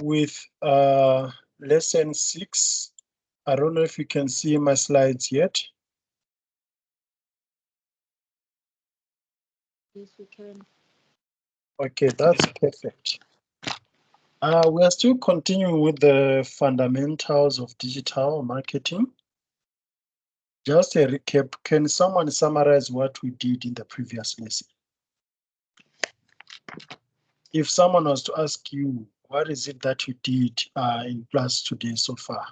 with lesson 6. I don't know if you can see my slides yet. Yes, we can. Okay, that's perfect. We are still continuing with the fundamentals of digital marketing. Just a recap, can someone summarize what we did in the previous lesson? If someone was to ask you, what is it that you did in class today so far?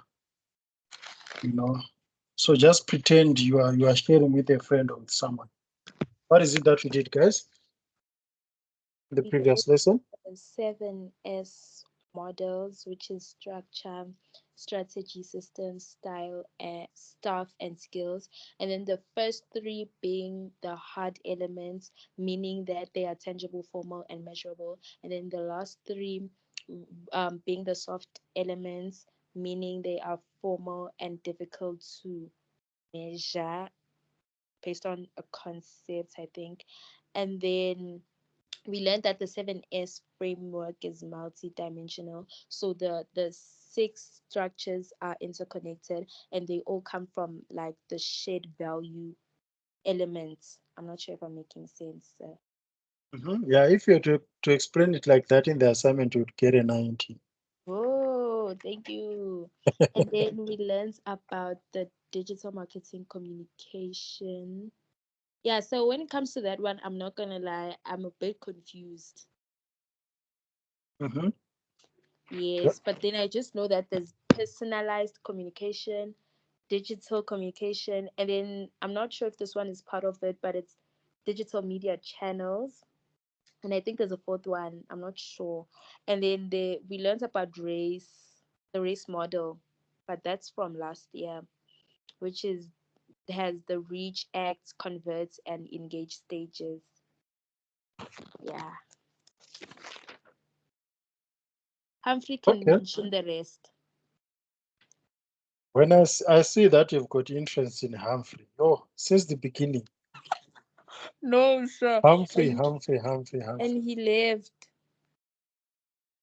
You know, so just pretend you are sharing with a friend or with someone. What is it that we did, guys, in the We previous lesson? 7S models, which is structure, strategy, systems, style, staff, and skills. And then the first three being the hard elements, meaning that they are tangible, formal, and measurable. And then the last three being the soft elements, meaning they are formal and difficult to measure based on a concept, I think. And then we learned that the 7S framework is multi-dimensional. So the six structures are interconnected and they all come from like the shared value elements. I'm not sure if I'm making sense. Yeah, if you were to explain it like that in the assignment, you would get a 90. Oh, thank you. And then we learned about the digital marketing communication. Yeah, so when it comes to that one, I'm not gonna lie, I'm a bit confused. Mhm. Yes, but then I just know that there's personalized communication, digital communication, and then I'm not sure if this one is part of it, but it's digital media channels. And I think there's a fourth one, I'm not sure. And then we learned about the race model, but that's from last year, which is has the reach, act, convert, and engage stages. Yeah. Humphrey can Okay. mention the rest. When I see that you've got interest in Humphrey, oh, since the beginning, No, sir. Humphrey, And Humphrey, Humphrey, Humphrey. and he left.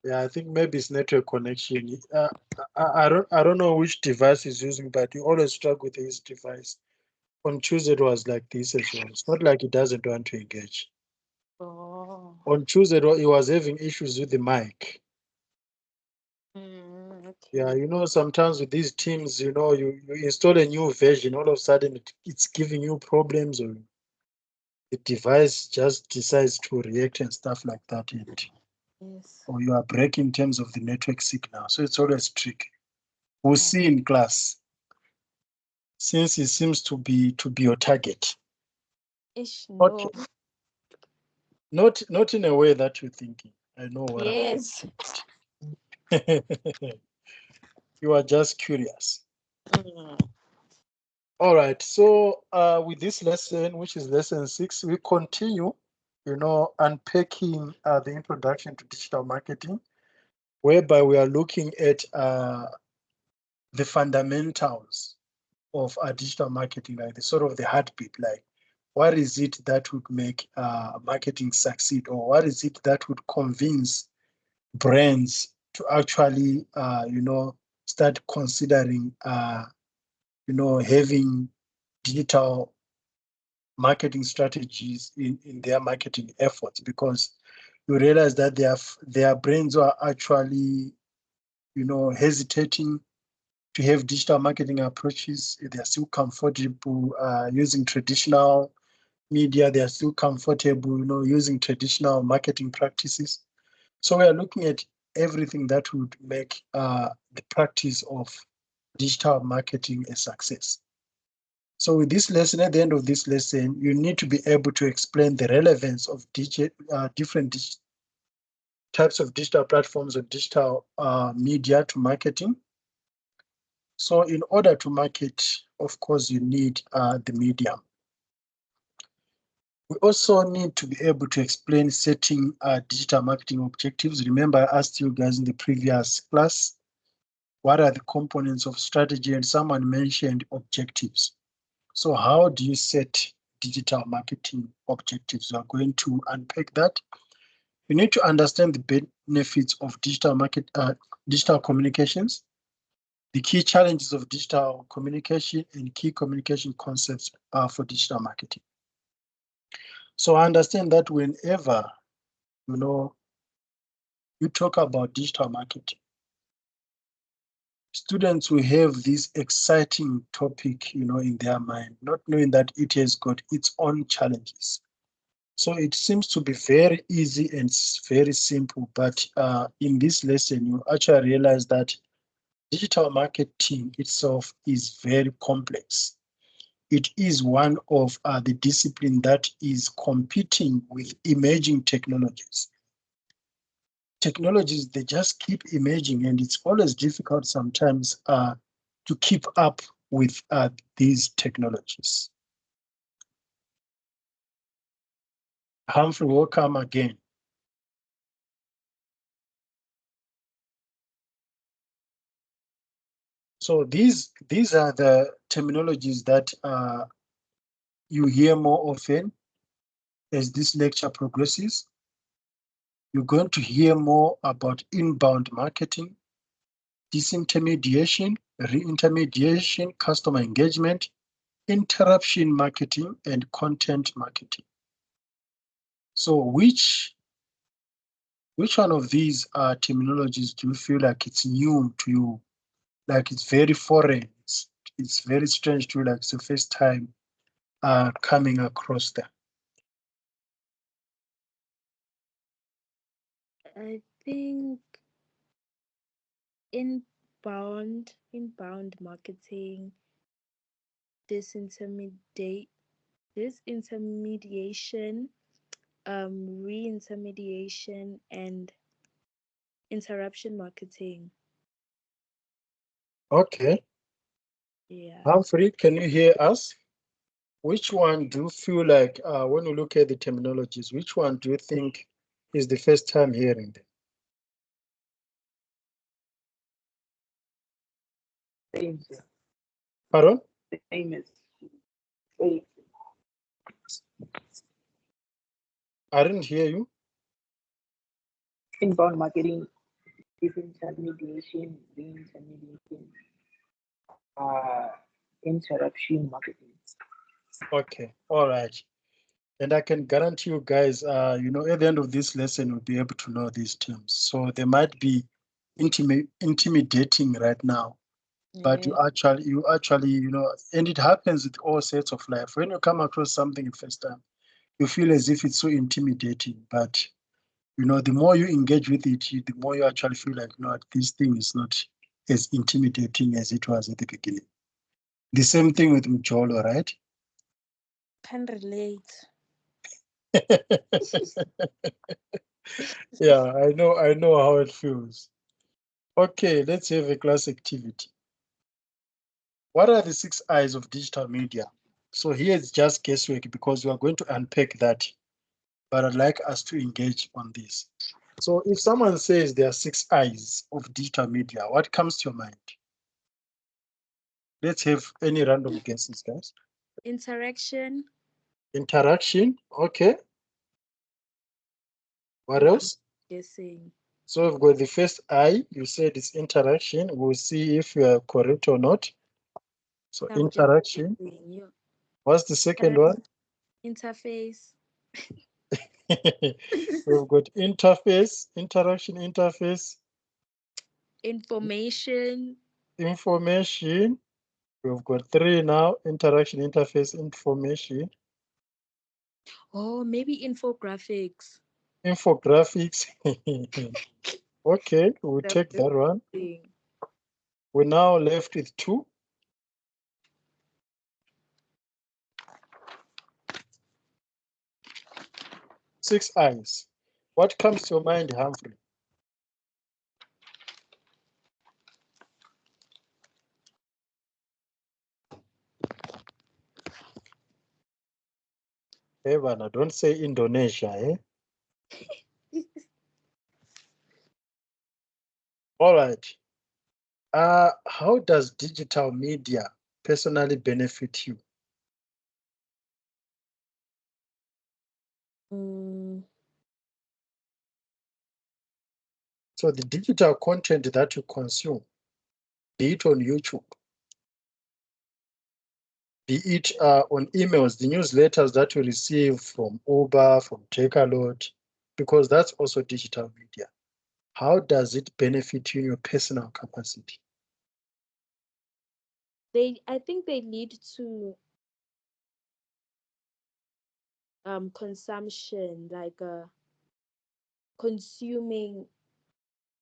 Yeah, I think maybe it's network connection. I don't know which device he's using, but he always struggle with his device. On Tuesday, it was like this as well. It's not like he doesn't want to engage. Oh. On Tuesday, he was having issues with the mic. Yeah, Okay. sometimes with these teams, you install a new version, all of a sudden it's giving you problems, or the device just decides to react and stuff like that, Yes. or you are breaking in terms of the network signal. So it's always tricky. We'll Oh. see in class, since it seems to be your target. Ish, no. Okay, not in a way that you're thinking. I know what I'm Yes. thinking. You are just curious. Mm. All right. So with this lesson, which is lesson 6, we continue, unpacking the introduction to digital marketing, whereby we are looking at the fundamentals of digital marketing, like the sort of the heartbeat, like what is it that would make marketing succeed, or what is it that would convince brands to actually, start considering, having digital marketing strategies in their marketing efforts, because you realize that their brains are actually, hesitating to have digital marketing approaches. They're still comfortable using traditional media. They're still comfortable, using traditional marketing practices. So we are looking at everything that would make the practice of digital marketing a success. So with this lesson, at the end of this lesson, you need to be able to explain the relevance of different types of digital platforms or digital media to marketing. So in order to market, of course, you need the medium. We also need to be able to explain setting digital marketing objectives. Remember, I asked you guys in the previous class, what are the components of strategy? And someone mentioned objectives. So how do you set digital marketing objectives? We are going to unpack that. You need to understand the benefits of digital communications, the key challenges of digital communication, and key communication concepts for digital marketing. So I understand that whenever you talk about digital marketing, students will have this exciting topic, in their mind, not knowing that it has got its own challenges. So it seems to be very easy and very simple, but in this lesson, you actually realize that digital marketing itself is very complex. It is one of the discipline that is competing with emerging technologies. Technologies, they just keep emerging, and it's always difficult sometimes to keep up with these technologies. Humphrey, welcome again. So these are the terminologies that you hear more often as this lecture progresses. You're going to hear more about inbound marketing, disintermediation, reintermediation, customer engagement, interruption marketing, and content marketing. So which one of these terminologies do you feel like it's new to you, like it's very foreign, it's very strange to you, like it's the first time coming across them? I think inbound marketing, disintermediate disintermediation, reintermediation, and interruption marketing. Okay. Yeah. Humphrey, can you hear us? Which one do you feel like, when you look at the terminologies, which one do you think is the first time hearing them? Same, sir. Pardon? The same as wait, I didn't hear you. inbound marketing, disintermediation, reintermediation, uh, interruption marketing. Okay, all right. And I can guarantee you guys, at the end of this lesson, you'll be able to know these terms. So they might be intimidating right now, but Yeah. you actually, and it happens with all sorts of life. When you come across something the first time, you feel as if it's so intimidating, but the more you engage with it, the more you actually feel like, this thing is not as intimidating as it was at the beginning. The same thing with Mjolo, right? Can relate. Yeah, I know how it feels. Okay, let's have a class activity. What are the 6 I's of digital media? So here it's just guesswork because we are going to unpack that, but I'd like us to engage on this. So if someone says there are 6 I's of digital media, what comes to your mind? Let's have any random guesses, guys. Interaction. Interaction, okay. What I'm else? guessing. So we've got the first I, you said it's interaction. We'll see if you are correct or not. So I'm just interaction. guessing. You. What's the second Uh, one? interface. We've got interface, interaction interface, Information. information. We've got 3 now, interaction interface, information, Oh, maybe infographics. infographics. Okay, we'll That's take that one. thing. We're now left with 2. 6 I's. What comes to your mind, Humphrey? Evan, don't say Indonesia, eh? All right. How does digital media personally benefit you? Mm, So the digital content that you consume, be it on YouTube, be it on emails, the newsletters that you receive from Uber, from Takealot, because that's also digital media. How does it benefit you in your personal capacity? I think they lead to consumption, like consuming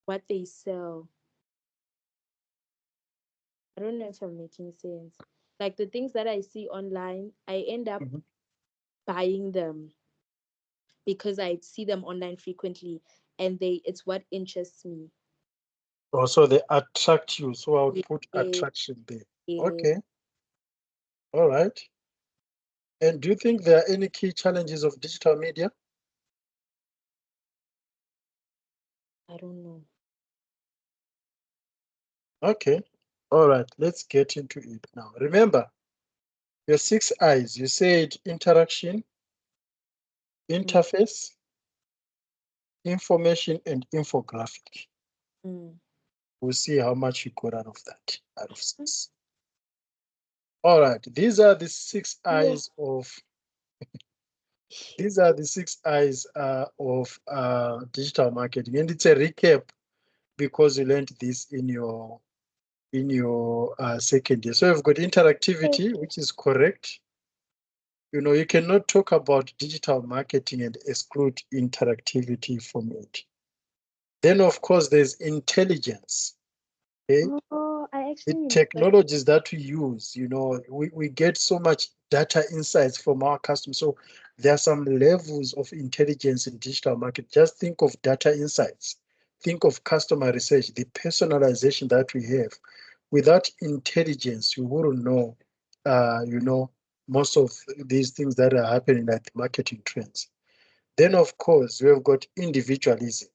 what they sell. I don't know if I'm making sense. Like the things that I see online, I end up Mhm. buying them because I see them online frequently, and it's what interests me. Also, they attract you. So I would put Yeah, attraction there. yeah. Okay. All right. And do you think there are any key challenges of digital media? I don't know. Okay. All right. Let's get into it now. Remember, your 6 I's. You said interaction, Mm, interface, information, and infographic. mm. We'll see how much you got out of that, out of 6. All right. Yeah. These are the 6 I's of digital marketing, and it's a recap because you learned this in your second year. So you've got interactivity, which is correct. You cannot talk about digital marketing and exclude interactivity from it. Then, of course, there's intelligence. Okay, Oh, I the actually remember. technologies that we use, we get so much data insights from our customers. So there are some levels of intelligence in digital market. Just think of data insights, think of customer research, the personalization that we have. Without intelligence, you wouldn't know, most of these things that are happening, like marketing trends. Then, of course, we have got individualism.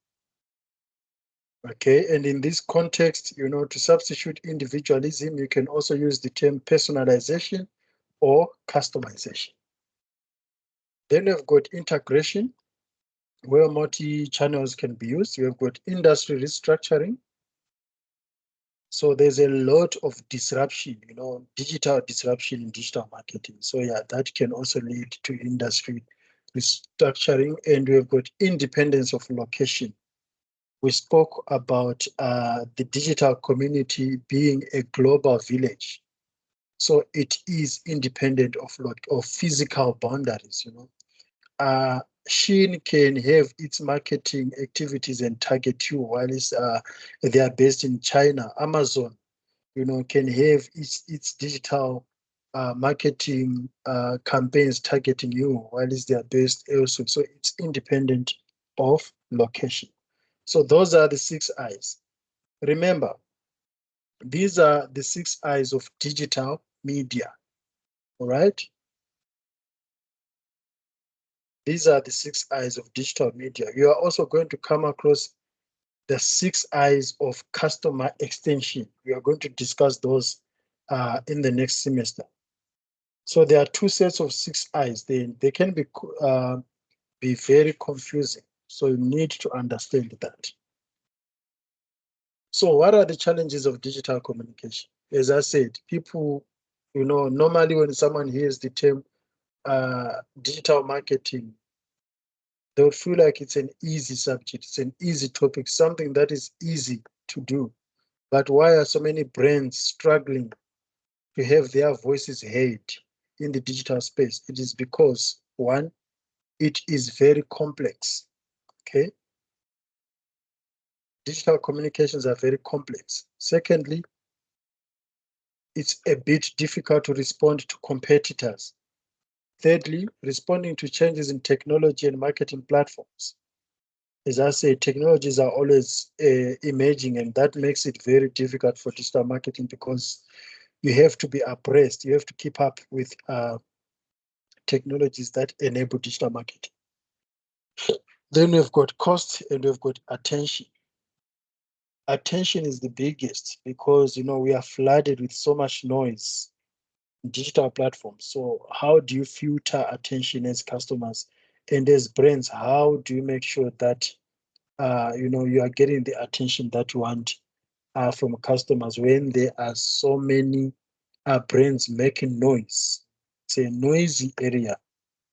Okay, and in this context, to substitute individualism, you can also use the term personalization or customization. Then we've got integration, where multi-channels can be used. We've got industry restructuring. So there's a lot of disruption, digital disruption in digital marketing. So yeah, that can also lead to industry restructuring. And we've got independence of location. We spoke about the digital community being a global village. So it is independent of physical boundaries. Uh, Shein can have its marketing activities and target you while they are based in China. Amazon, can have its digital marketing campaigns targeting you while they are based elsewhere. So it's independent of location. So those are the 6 I's. Remember, these are the 6 I's of digital media. All right. These are the 6 I's of digital media. You are also going to come across the 6 I's of customer extension. We are going to discuss those in the next semester. So there are two sets of 6 I's. They can be very confusing. So you need to understand that. So what are the challenges of digital communication? As I said, people, normally when someone hears the term digital marketing, they would feel like it's an easy subject, it's an easy topic, something that is easy to do. But why are so many brands struggling to have their voices heard in the digital space? It is because, one, it is very complex. Okay, digital communications are very complex. Secondly, it's a bit difficult to respond to competitors. Thirdly, responding to changes in technology and marketing platforms. As I say, technologies are always emerging, and that makes it very difficult for digital marketing because you have to be abreast, you have to keep up with technologies that enable digital marketing. Then we've got cost and we've got attention. Attention is the biggest because we are flooded with so much noise in digital platforms. So how do you filter attention as customers and as brands? How do you make sure that you are getting the attention that you want from customers when there are so many brands making noise. It's a noisy area.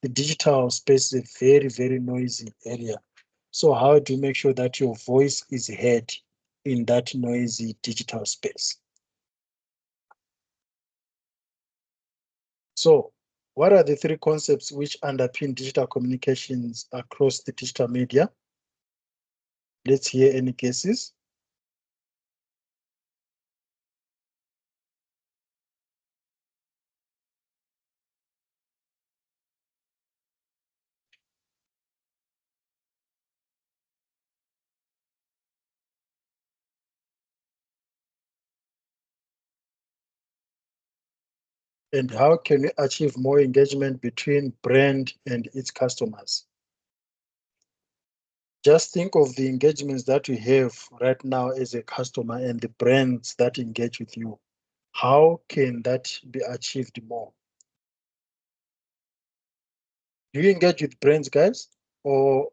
The digital space is a very, very noisy area. So how do you make sure that your voice is heard in that noisy digital space? So what are the three concepts which underpin digital communications across the digital media? Let's hear any cases. And how can we achieve more engagement between brand and its customers? Just think of the engagements that you have right now as a customer and the brands that engage with you. How can that be achieved more? Do you engage with brands, guys? Or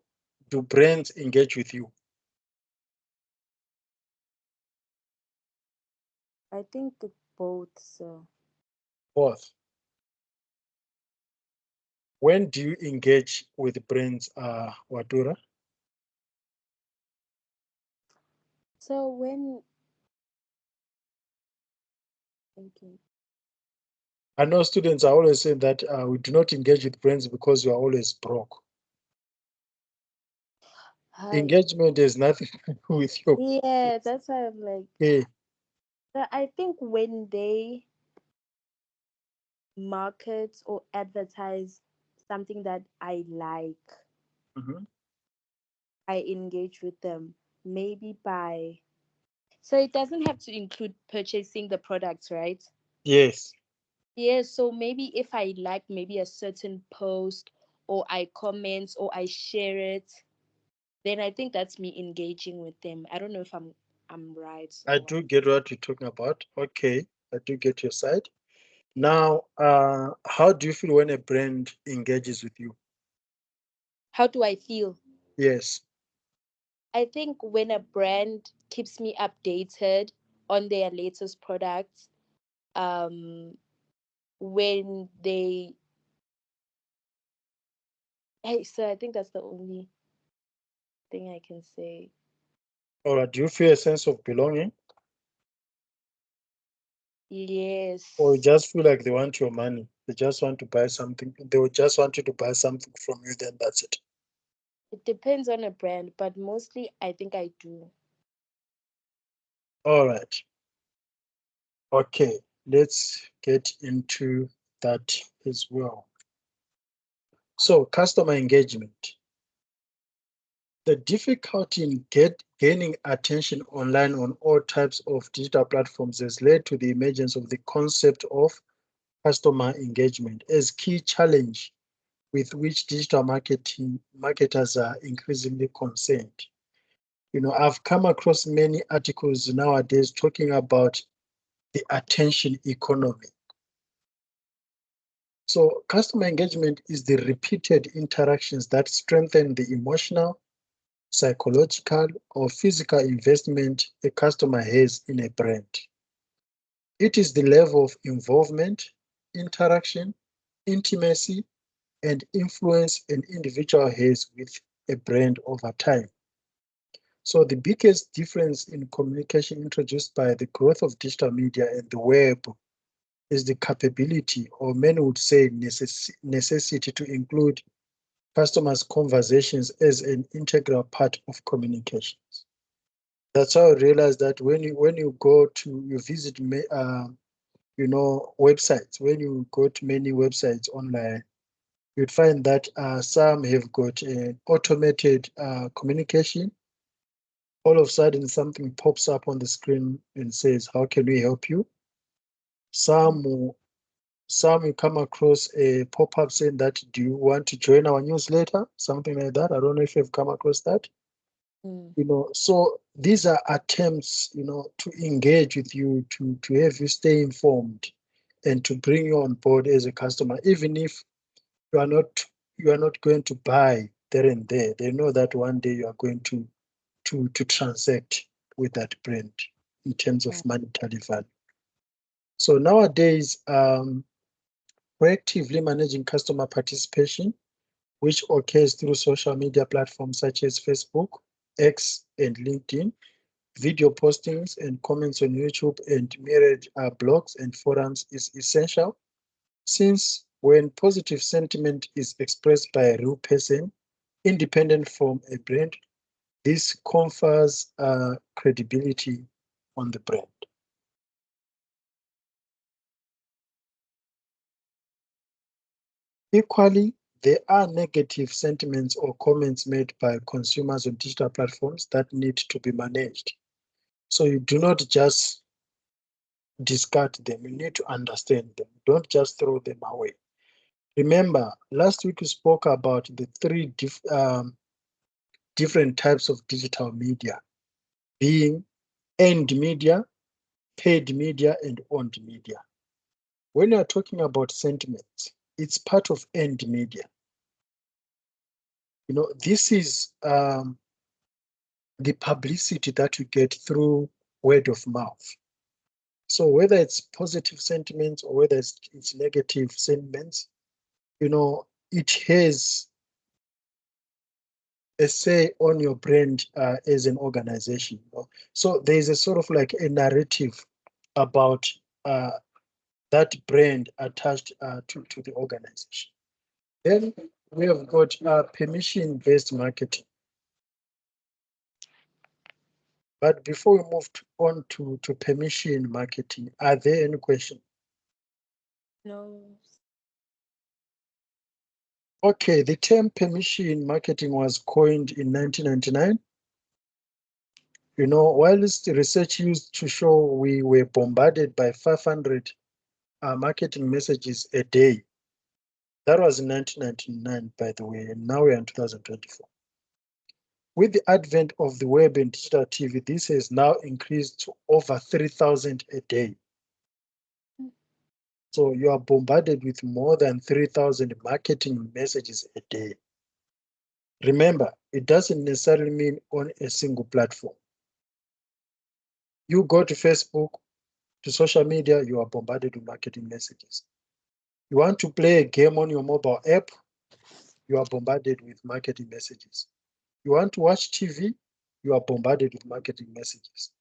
do brands engage with you? I think it both. So Both. When do you engage with brands, Watura? when thinking, I know students are always saying that we do not engage with brands because you are always broke. hi, Engagement has nothing to do with your yeah, that's why I'm like, pay. I think when they market or advertise something that I like, Mhm. I engage with them. Maybe by, so it doesn't have to include purchasing the products, right? Yes, Yeah, so maybe if I like maybe a certain post or I comment or I share it, then I think that's me engaging with them. I don't know if I'm right I or what. do get what you're talking about. Okay, I do get your side. Now, how do you feel when a brand engages with you? How do I feel? Yes. I think when a brand keeps me updated on their latest products, um, when they, hey, so I think that's the only thing I can say. All right. Do you feel a sense of belonging, or you Yes, just feel like they want your money? They just want to buy something. They will just want you to buy something from you. Then that's it. it depends on a brand, but mostly I think I do. All right. Okay. Let's get into that as well. So, customer engagement. The difficulty in gaining attention online on all types of digital platforms has led to the emergence of the concept of customer engagement as key challenge with which digital marketers are increasingly concerned. I've come across many articles nowadays talking about the attention economy. So customer engagement is the repeated interactions that strengthen the emotional, psychological, or physical investment a customer has in a brand. It is the level of involvement, interaction, intimacy, and influence an individual has with a brand over time. So the biggest difference in communication introduced by the growth of digital media and the web is the capability, or many would say necessity, to include customers' conversations as an integral part of communications. That's how I realized that when you go to you visit websites, when you go to many websites online, you'd find that some have got an automated communication. All of a sudden, something pops up on the screen and says, "How can we help you?" Some will, some will come across a pop-up saying that, "Do you want to join our newsletter?" Something like that. I don't know if you've come across that. Mm. So these are attempts, to engage with you, to have you stay informed, and to bring you on board as a customer, even if you are not going to buy there and there. They know that one day you are going to to transact with that brand in terms of monetary value. So nowadays, proactively managing customer participation, which occurs through social media platforms such as Facebook, X, and LinkedIn, video postings and comments on YouTube, and myriad blogs and forums is essential, since when positive sentiment is expressed by a real person, independent from a brand, this confers credibility on the brand. Equally, there are negative sentiments or comments made by consumers on digital platforms that need to be managed. So you do not just discard them, you need to understand them. Don't just throw them away. Remember, last week we spoke about the three different types of digital media, being earned media, paid media, and owned media. When you're talking about sentiments, it's part of earned media. This is the publicity that you get through word of mouth. So whether it's positive sentiments or whether it's negative sentiments, it has a say on your brand as an organization. So there's a sort of like a narrative about that brand attached to the organization. Then we have got permission-based marketing. But before we move on to permission marketing, are there any questions? No. Okay, the term permission marketing was coined in 1999. Whilst the research used to show we were bombarded by 500 marketing messages a day. That was in 1999, by the way, and now we're in 2024. With the advent of the web and digital TV, this has now increased to over 3,000 a day. So you are bombarded with more than 3,000 marketing messages a day. Remember, it doesn't necessarily mean on a single platform. You go to Facebook, to social media, you are bombarded with marketing messages. You want to play a game on your mobile app, you are bombarded with marketing messages. You want to watch TV, you are bombarded with marketing messages.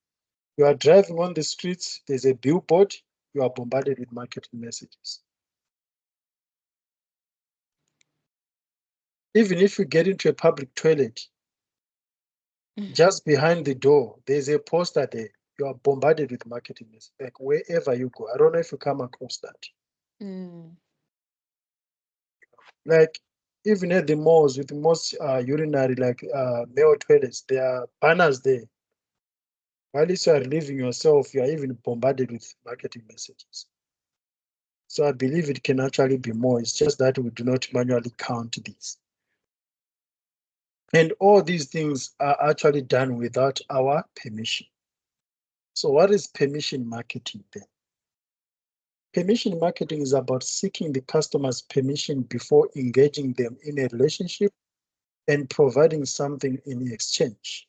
You are driving on the streets, there's a billboard, you are bombarded with marketing messages. Even if you get into a public toilet, just behind the door, there's a poster there. You are bombarded with marketing messages, like wherever you go. I don't know if you come across that. Like even at the malls with the most urinary, like male toilets, there are banners there. While you are leaving yourself, you are even bombarded with marketing messages. So I believe it can actually be more. It's just that we do not manually count these. And all these things are actually done without our permission. So what is permission marketing then? Permission marketing is about seeking the customer's permission before engaging them in a relationship and providing something in exchange.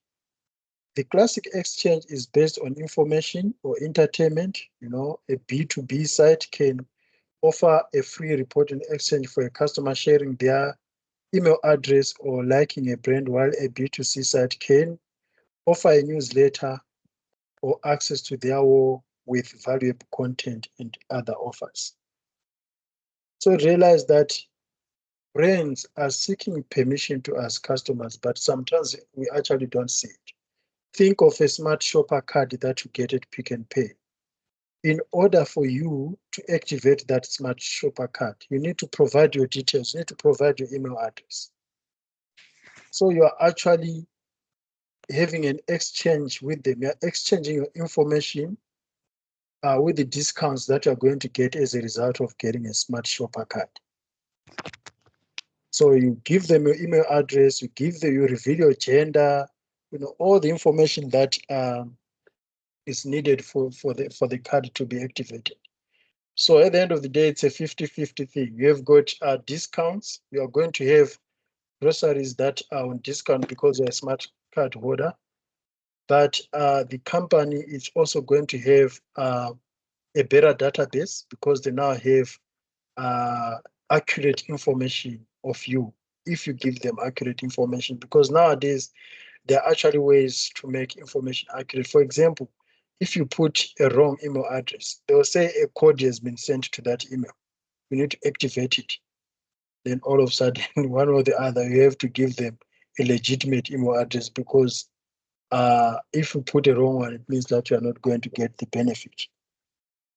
The classic exchange is based on information or entertainment. A B2B site can offer a free report in exchange for a customer sharing their email address or liking a brand, while a B2C site can offer a newsletter or access to their wall with valuable content and other offers. So realize that brands are seeking permission to ask customers, but sometimes we actually don't see it. Think of a smart shopper card that you get at Pick and Pay. In order for you to activate that smart shopper card, you need to provide your details, you need to provide your email address. So you are actually having an exchange with them. You're exchanging your information with the discounts that you're going to get as a result of getting a smart shopper card. So you give them your email address, you reveal your gender, all the information that is needed for the card to be activated. So at the end of the day, it's a 50-50 thing. You have got discounts. You are going to have groceries that are on discount because you're a smart card holder. but the company is also going to have a better database because they now have accurate information of you if you give them accurate information, because nowadays there are actually ways to make information accurate. For example, if you put a wrong email address, they will say a code has been sent to that email. You need to activate it. Then all of a sudden, one or the other, you have to give them a legitimate email address, because if you put a wrong one, it means that you are not going to get the benefit.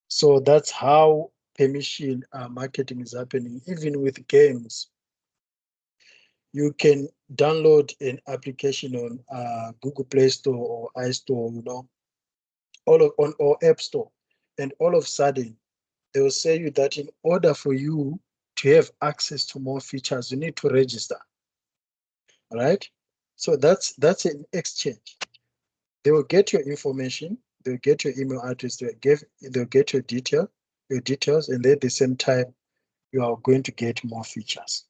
So that's how permission marketing is happening. Even with games, you can download an application on Google Play Store or iStore, or App Store, and all of a sudden they will say you that in order for you to have access to more features, you need to register, right? So that's an exchange. They will get your information, they'll get your email address, they'll get your details, and at the same time, you are going to get more features.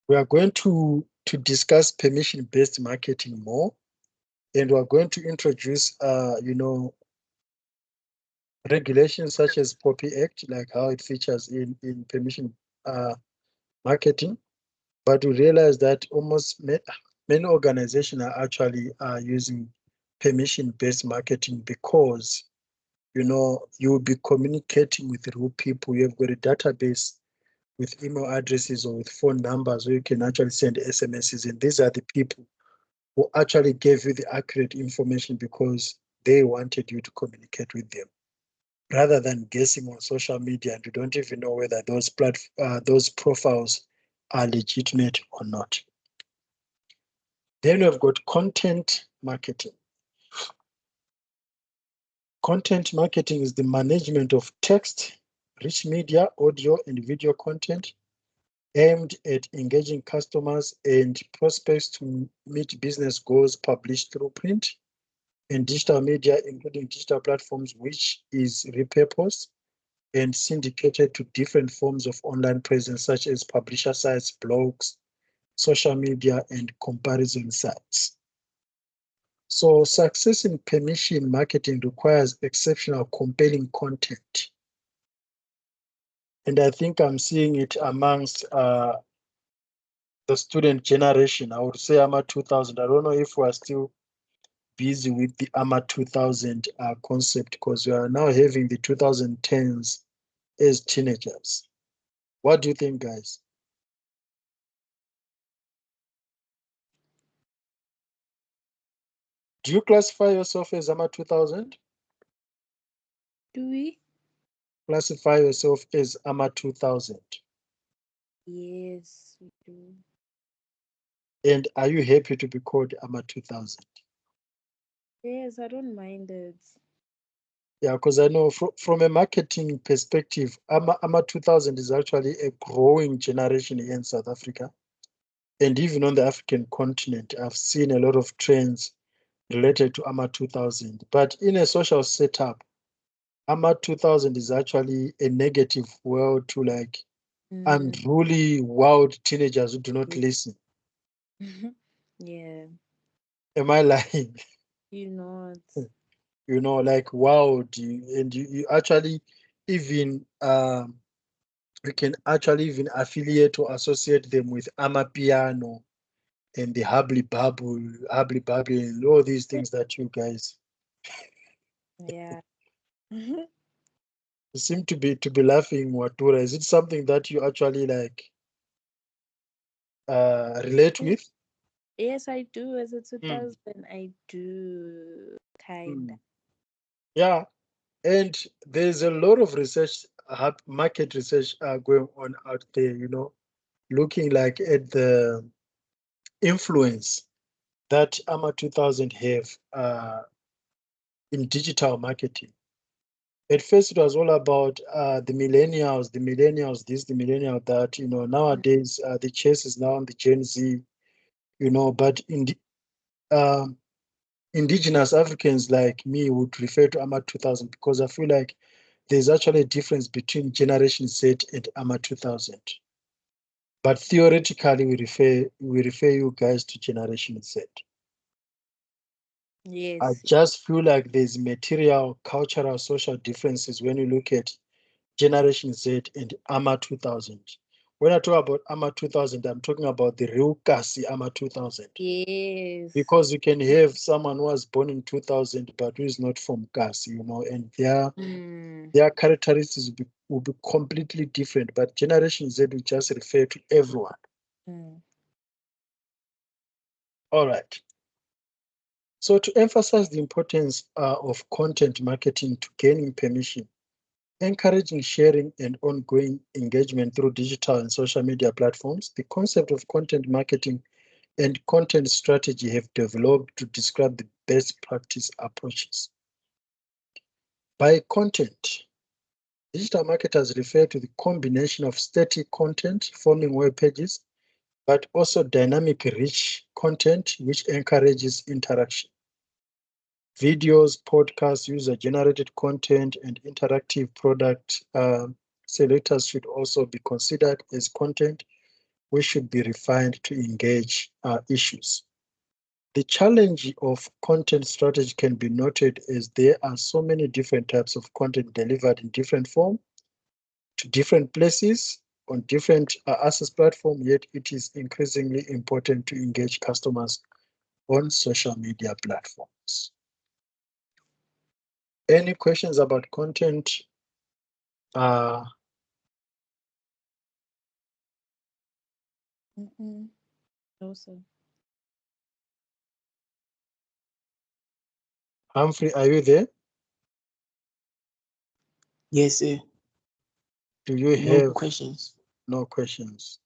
We are going to discuss permission-based marketing more, and we're going to introduce, regulations such as POPI Act, like how it features in permission marketing. But we realize that almost many organizations are actually using permission-based marketing because you will be communicating with real people. You have got a database with email addresses or with phone numbers where you can actually send SMSs, and these are the people who actually gave you the accurate information because they wanted you to communicate with them, rather than guessing on social media and you don't even know whether those profiles are legitimate or not. Then we've got content marketing. Content marketing is the management of text, rich media, audio, and video content aimed at engaging customers and prospects to meet business goals published through print and digital media, including digital platforms, which is repurposed and syndicated to different forms of online presence, such as publisher sites, blogs, social media, and comparison sites. So success in permission marketing requires exceptional, compelling content. And I think I'm seeing it amongst the student generation. I would say AMA 2000. I don't know if we're still busy with the AMA 2000 concept, because we are now having the 2010s as teenagers. What do you think, guys? Do you classify yourself as AMA 2000? Do we? Classify yourself as AMA 2000. Yes, we do. And are you happy to be called AMA 2000? Yes, I don't mind it. Yeah, because I know from a marketing perspective, AMA 2000 is actually a growing generation here in South Africa. And even on the African continent, I've seen a lot of trends related to AMA 2000. But in a social setup, AMA 2000 is actually a negative word to like Mm. unruly, wild teenagers who do not listen. Yeah, Am I lying? you know Like wild, and you actually even we can actually even affiliate or associate them with Amapiano and the Habli Bubble, and all these things that you guys Yeah. seem to be laughing, Watura. Is it something that you actually like relate with? Yes, I do. As a Mm. 2000, I do kind of. Mm. Yeah, and there's a lot of research, market research going on out there, looking like at the influence that AMA 2000 have in digital marketing. At first, it was all about the millennials, this, the millennial that. Nowadays, the chase is now on the Gen Z. But um, indigenous Africans like me would refer to AMA 2000 because I feel like there's actually a difference between Generation Z and AMA 2000. But theoretically, we refer you guys to Generation Z. I Yes. just feel like there's material, cultural, social differences when you look at Generation Z and AMA 2000. When I talk about AMA 2000, I'm talking about the real Kasi AMA 2000. Yes. Because you can have someone who was born in 2000 but who is not from Kasi, and Mm. their characteristics will be completely different. But Generation Z will just refer to everyone. Mm. All right. So to emphasize the importance of content marketing to gaining permission, encouraging sharing and ongoing engagement through digital and social media platforms, the concept of content marketing and content strategy have developed to describe the best practice approaches. By content, digital marketers refer to the combination of static content forming web pages, but also dynamic rich content which encourages interaction. Videos, podcasts, user-generated content, and interactive product selectors should also be considered as content which should be refined to engage issues. The challenge of content strategy can be noted as there are so many different types of content delivered in different form to different places on different access platform, yet it is increasingly important to engage customers on social media platforms. Any questions about content? Uh, Mm-mm. No, sir. Humphrey, are you there? Yes, sir. Do you No have questions. no questions?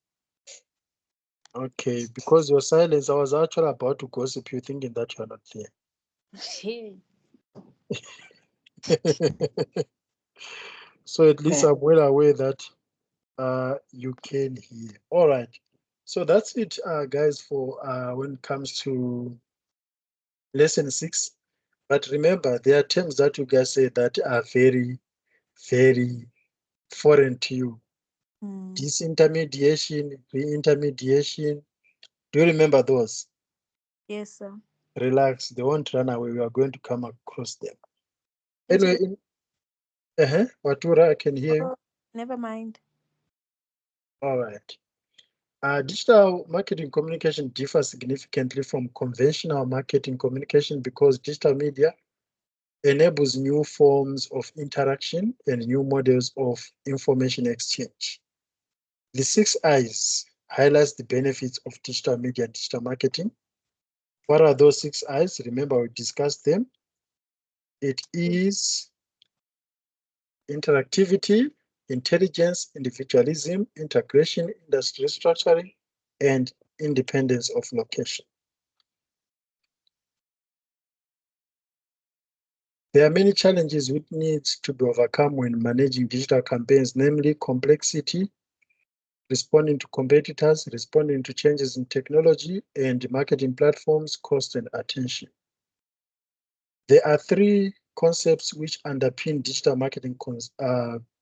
Okay, because your silence, I was actually about to gossip you thinking that you're not Shit. there. So at least I'm well aware that you can hear. All right. So that's it, guys, for when it comes to lesson 6. But remember, there are terms that you guys say that are very, very foreign to you. Mm. Disintermediation, reintermediation. Do you remember those? Yes, sir. Relax, they won't run away. We are going to come across them. Anyway, Inter- Watura, I can hear you. oh, never mind. All right. Digital marketing communication differs significantly from conventional marketing communication because digital media enables new forms of interaction and new models of information exchange. The 6 I's highlights the benefits of digital media and digital marketing. What are those 6 I's? Remember, we discussed them. It is interactivity, intelligence, individualism, integration, industry structuring, and independence of location. There are many challenges which need to be overcome when managing digital campaigns, namely complexity, responding to competitors, responding to changes in technology and marketing platforms, cost, and attention. There are 3 concepts which underpin digital marketing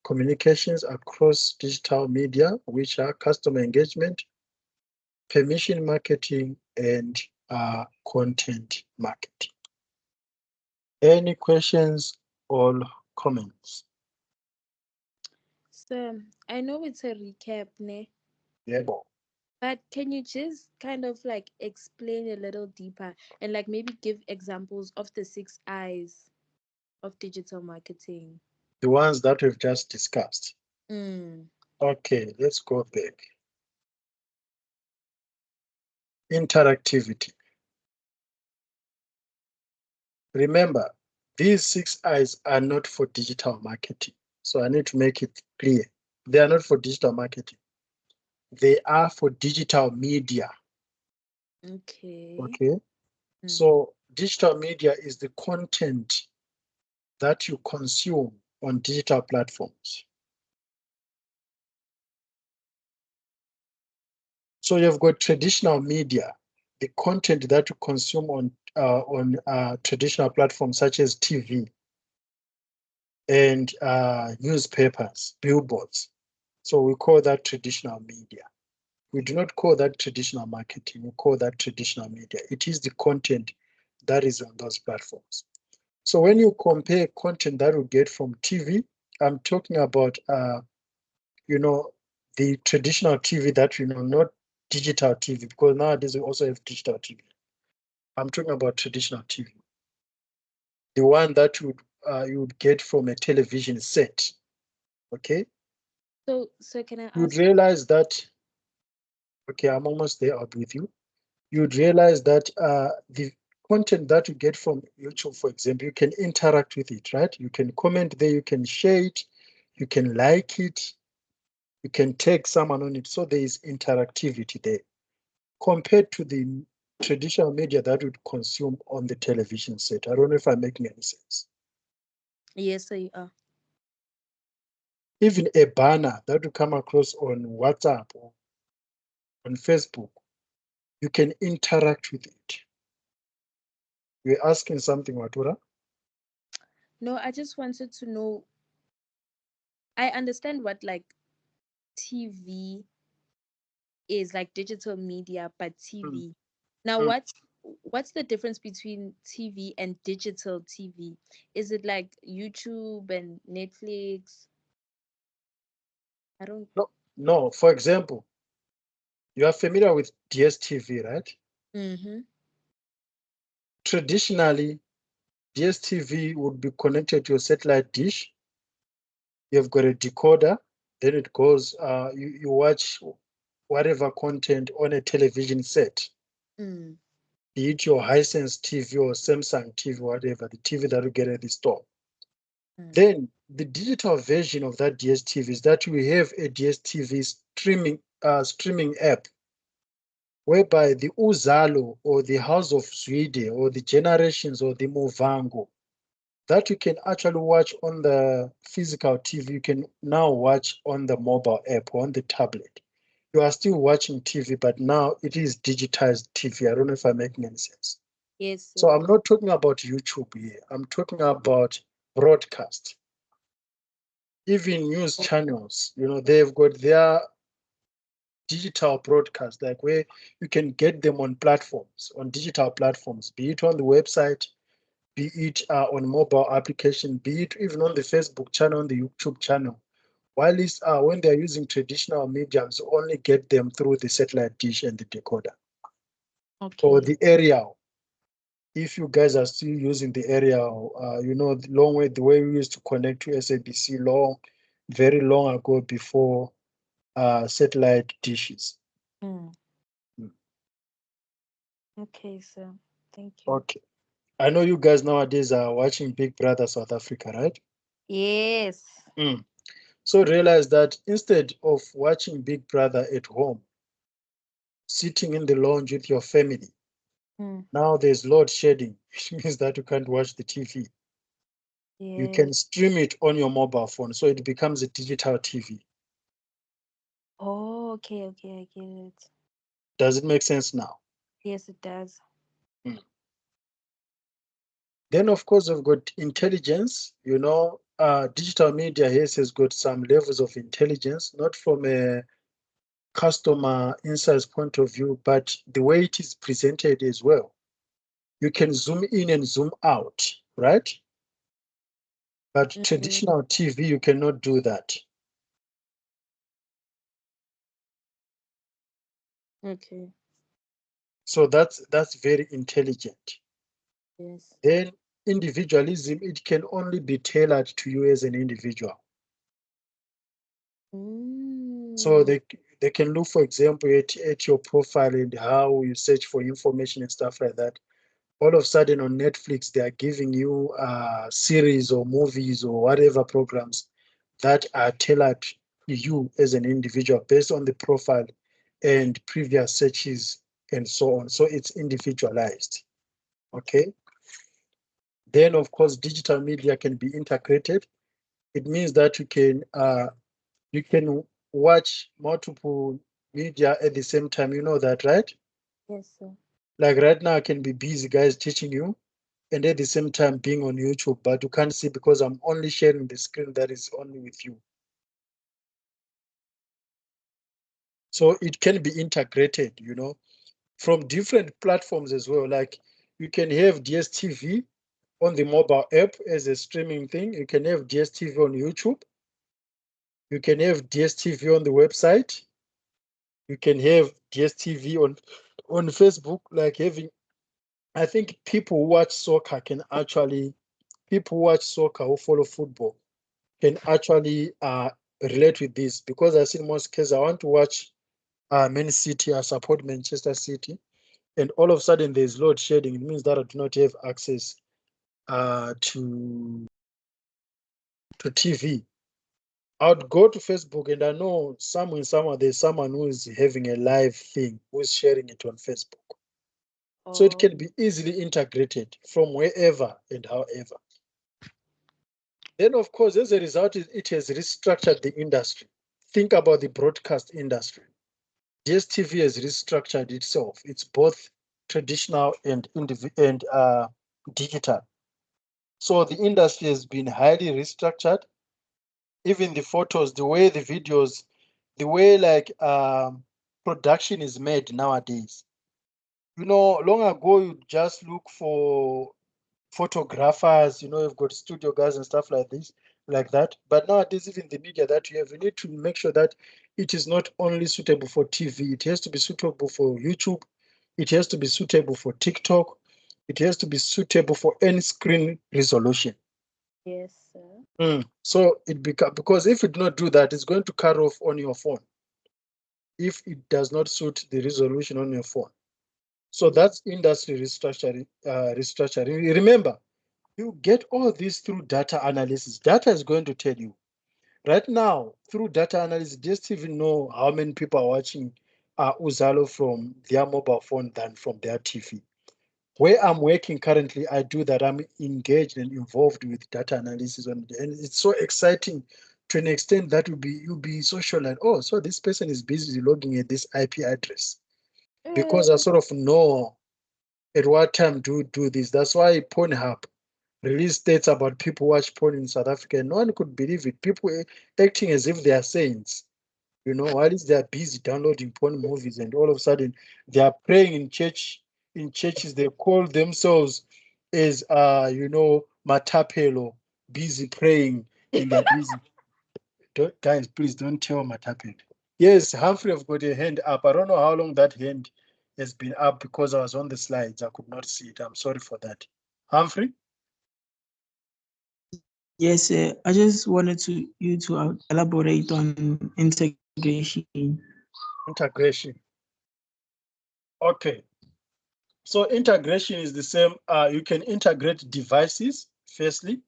communications across digital media, which are customer engagement, permission marketing, and content marketing. Any questions or comments? So I know it's a recap, ne? Yeah. But can you just kind of like explain a little deeper and like maybe give examples of the 6 I's of digital marketing? The ones that we've just discussed. Mm. Okay, let's go back. Interactivity. Remember, these 6 I's are not for digital marketing. So I need to make it clear. They are not for digital marketing. They are for digital media. Okay. Okay. Mm. So digital media is the content that you consume on digital platforms. So you've got traditional media, the content that you consume on traditional platforms such as TV and newspapers, billboards. So we call that traditional media. We do not call that traditional marketing. We call that traditional media. It is the content that is on those platforms. So when you compare content that we get from TV, I'm talking about, you know, the traditional TV that you know, not digital TV, because nowadays we also have digital TV. I'm talking about traditional TV, the one that you would get from a television set. Okay, So can I you'd ask? realize that. Okay, I'm almost there. I'll be with you. You'd realize that the content that you get from YouTube, for example, you can interact with it, right? You can comment there, you can share it, you can like it, you can tag someone on it. So there is interactivity there compared to the traditional media that would consume on the television set. I don't know if I'm making any sense. Yes, so you are. Even a banner that you come across on WhatsApp or on Facebook, you can interact with it. You're asking something, Watura? No, I just wanted to know. I understand what like TV is, like digital media, but Mm, TV. Now, mm. what's the difference between TV and digital TV? Is it like YouTube and Netflix? I don't. No, no. For example, you are familiar with DSTV, right? Mm-hmm. Traditionally, DSTV would be connected to your satellite dish. You've got a decoder, then it goes, you watch whatever content on a television set, Mm, be it your Hisense TV or Samsung TV, whatever, the TV that you get at the store. mm, Then the digital version of that DSTV is that we have a DSTV streaming app whereby the Uzalo or the House of Zwide or the Generations or the Movango that you can actually watch on the physical TV, you can now watch on the mobile app or on the tablet. You are still watching TV, but now it is digitized TV. I don't know if I'm making any sense. yes, So sir. I'm not talking about YouTube here. I'm talking about broadcast. Even news channels, they've got their digital broadcast, like where you can get them on platforms, on digital platforms, be it on the website, be it on mobile application, be it even on the Facebook channel, on the YouTube channel. While it's, when they're using traditional mediums, only get them through the satellite dish and the decoder or Okay. the aerial. If you guys are still using the aerial, the long way, the way we used to connect to SABC very long ago before satellite dishes. Mm, Mm. okay, sir. Thank you. Okay. I know you guys nowadays are watching Big Brother South Africa, right? Yes. Mm. So realize that instead of watching Big Brother at home, sitting in the lounge with your family, Mm, now there's load shedding, which means that you can't watch the TV. You yes. can stream it on your mobile phone, so it becomes a digital TV. Oh, okay, okay, I get it. Does it make sense now? Yes, it does. Mm. Then, of course, we've got intelligence. Digital media has got some levels of intelligence, not from a customer insights point of view, but the way it is presented as well. You can zoom in and zoom out, right? But Mm, traditional TV, you cannot do that. okay. So that's very intelligent. Yes. Then individualism, it can only be tailored to you as an individual. So Mm, they can look, for example, at your profile and how you search for information and stuff like that. All of a sudden on Netflix, they are giving you series or movies or whatever programs that are tailored to you as an individual based on the profile and previous searches and so on. So it's individualized. okay. Okay. Then, of course, digital media can be integrated. It means that you can watch multiple media at the same time. You know that, right? Yes, sir. Like right now, I can be busy, guys, teaching you, and at the same time being on YouTube, but you can't see because I'm only sharing the screen that is only with you. So it can be integrated, from different platforms as well. Like you can have DSTV on the mobile app as a streaming thing. You can have DSTV on YouTube. You can have DSTV on the website. You can have DSTV on Facebook. Like having, I think people who watch soccer can actually, people who watch soccer who follow football can actually relate with this, because I see in most cases I want to watch Man City, I support Manchester City, and all of a sudden there's load shedding. It means that I do not have access to TV. I would go to Facebook and I know somewhere there's someone who is having a live thing who's sharing it on Facebook. So it Oh, can be easily integrated from wherever and however. Then, of course, as a result, it has restructured the industry. Think about the broadcast industry. DSTV has restructured itself. It's both traditional and digital. So the industry has been highly restructured. Even the photos, the way the videos, the way like production is made nowadays. Long ago you just look for photographers, you've got studio guys and stuff like this, like that. But nowadays, even the media that you have, you need to make sure that it is not only suitable for TV, it has to be suitable for YouTube, it has to be suitable for TikTok, it has to be suitable for any screen resolution. yes, sir. So because if you do not do that, it's going to cut off on your phone if it does not suit the resolution on your phone. So that's industry restructuring. Restructuring. Remember, you get all this through data analysis. Data is going to tell you right now through data analysis, just even know how many people are watching Uzalo from their mobile phone than from their TV. Where I'm working currently, I do that. I'm engaged and involved with data analysis on it. And it's so exciting to an extent that you'll be social like, oh, so this person is busy logging at this IP address. Because I sort of know at what time do this. That's why Pornhub release states about people watch porn in South Africa. And no one could believe it. People acting as if they are saints. While they are busy downloading porn movies, and all of a sudden they are praying in church. In churches, they call themselves as Matapelo, busy praying, and they're busy. Guys, please don't tell Matapelo. Yes, Humphrey, I've got a hand up. I don't know how long that hand has been up because I was on the slides. I could not see it. I'm sorry for that. Humphrey? Yes, sir. I just wanted you to elaborate on integration. Integration. Okay. So integration is the same. You can integrate devices, firstly,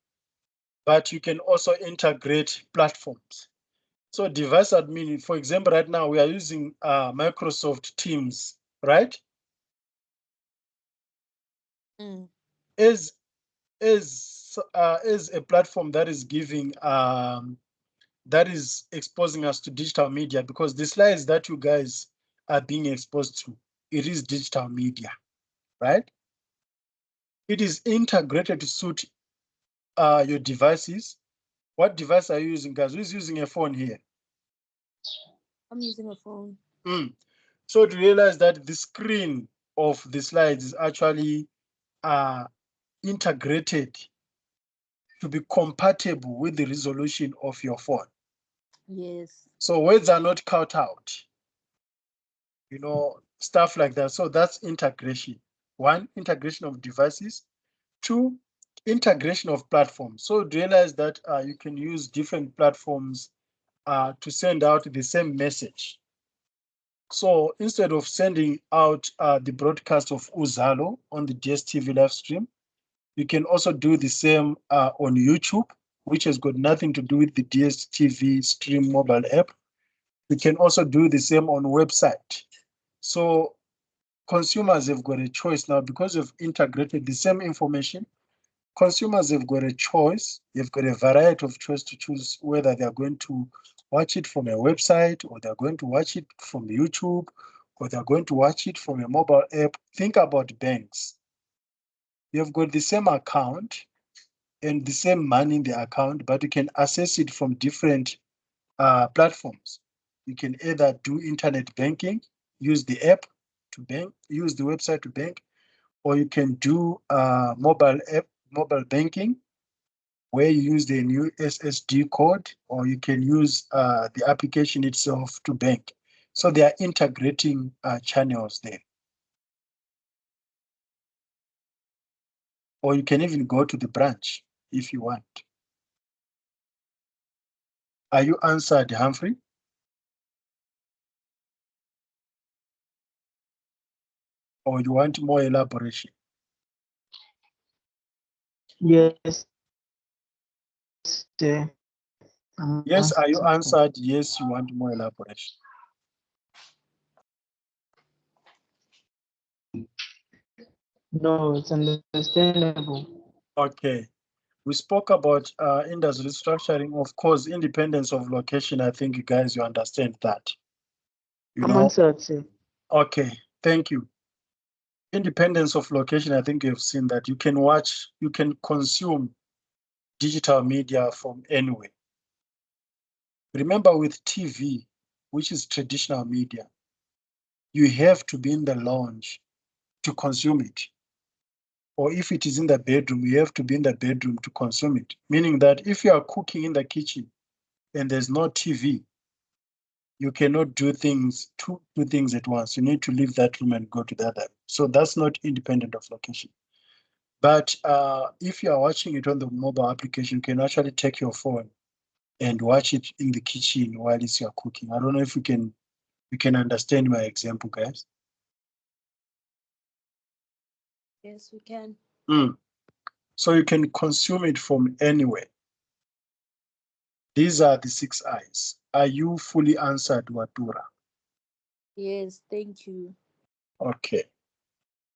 but you can also integrate platforms. So device admin, for example, right now we are using Microsoft Teams, right? Mm. As as a platform that is giving that is exposing us to digital media, because the slides that you guys are being exposed to, it is digital media, right? It is integrated to suit your devices. What device are you using, guys? Who's using a phone here? I'm using a phone. So to realize that the screen of the slides is actually uh, integrated to be compatible with the resolution of your phone. Yes. So words are not cut out, stuff like that. So that's integration. One, integration of devices. Two, integration of platforms. So realize that you can use different platforms to send out the same message. So instead of sending out the broadcast of Uzalo on the DSTV live stream, you can also do the same on YouTube, which has got nothing to do with the DSTV stream mobile app. You can also do the same on website. So consumers have got a choice now because you've integrated the same information. Consumers have got a choice. They've got a variety of choice to choose whether they're going to watch it from a website, or they're going to watch it from YouTube, or they're going to watch it from a mobile app. Think about banks. You've got the same account and the same money in the account, but you can access it from different platforms. You can either do internet banking, use the app to bank, use the website to bank, or you can do mobile banking, where you use the new SSD code, or you can use the application itself to bank. So they are integrating channels there. Or you can even go to the branch if you want. Are you answered, Humphrey? Or you want more elaboration? Yes, I'm Yes, are you answering. answered? Yes, you want more elaboration. No, it's understandable. Okay. We spoke about industry structuring, of course, independence of location. I think you guys, you understand that. You I'm know, answered, sir. okay, thank you. Independence of location, I think you've seen that. You can watch, you can consume digital media from anywhere. Remember with TV, which is traditional media, you have to be in the lounge to consume it. Or if it is in the bedroom, you have to be in the bedroom to consume it. Meaning that if you are cooking in the kitchen and there's no TV, you cannot do two things at once. You need to leave that room and go to the other. So that's not independent of location. But if you are watching it on the mobile application, you can actually take your phone and watch it in the kitchen while you're cooking. I don't know if you can understand my example, guys. Yes, we can. Mm. So you can consume it from anywhere. These are the 6 eyes. Are you fully answered, Watura? Yes, thank you. Okay.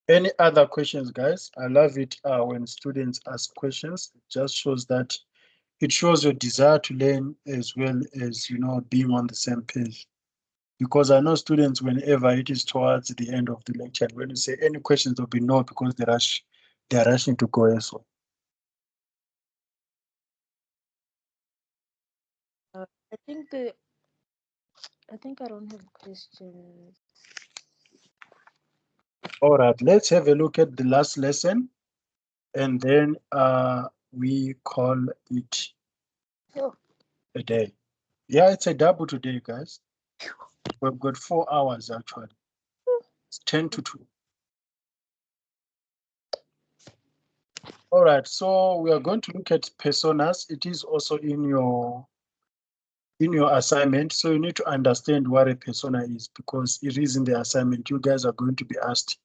Any other questions, guys? I love it when students ask questions. It just shows that it shows your desire to learn as well as, being on the same page. Because I know students, whenever it is towards the end of the lecture, when you say any questions, there'll be no, because they are rushing to go as well. I think I don't have questions. All right, let's have a look at the last lesson, and then we call it Oh, a day. Yeah, it's a double today, guys. We've got 4 hours actually. It's 10 to 2. All right, so we are going to look at personas. It is also in your assignment, so you need to understand what a persona is, because it is in the assignment. You guys are going to be asked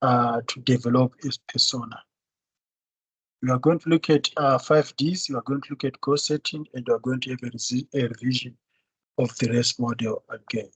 to develop a persona. We are going to look at 5Ds. You are going to look at goal setting, and you are going to have a revision of the rest model again.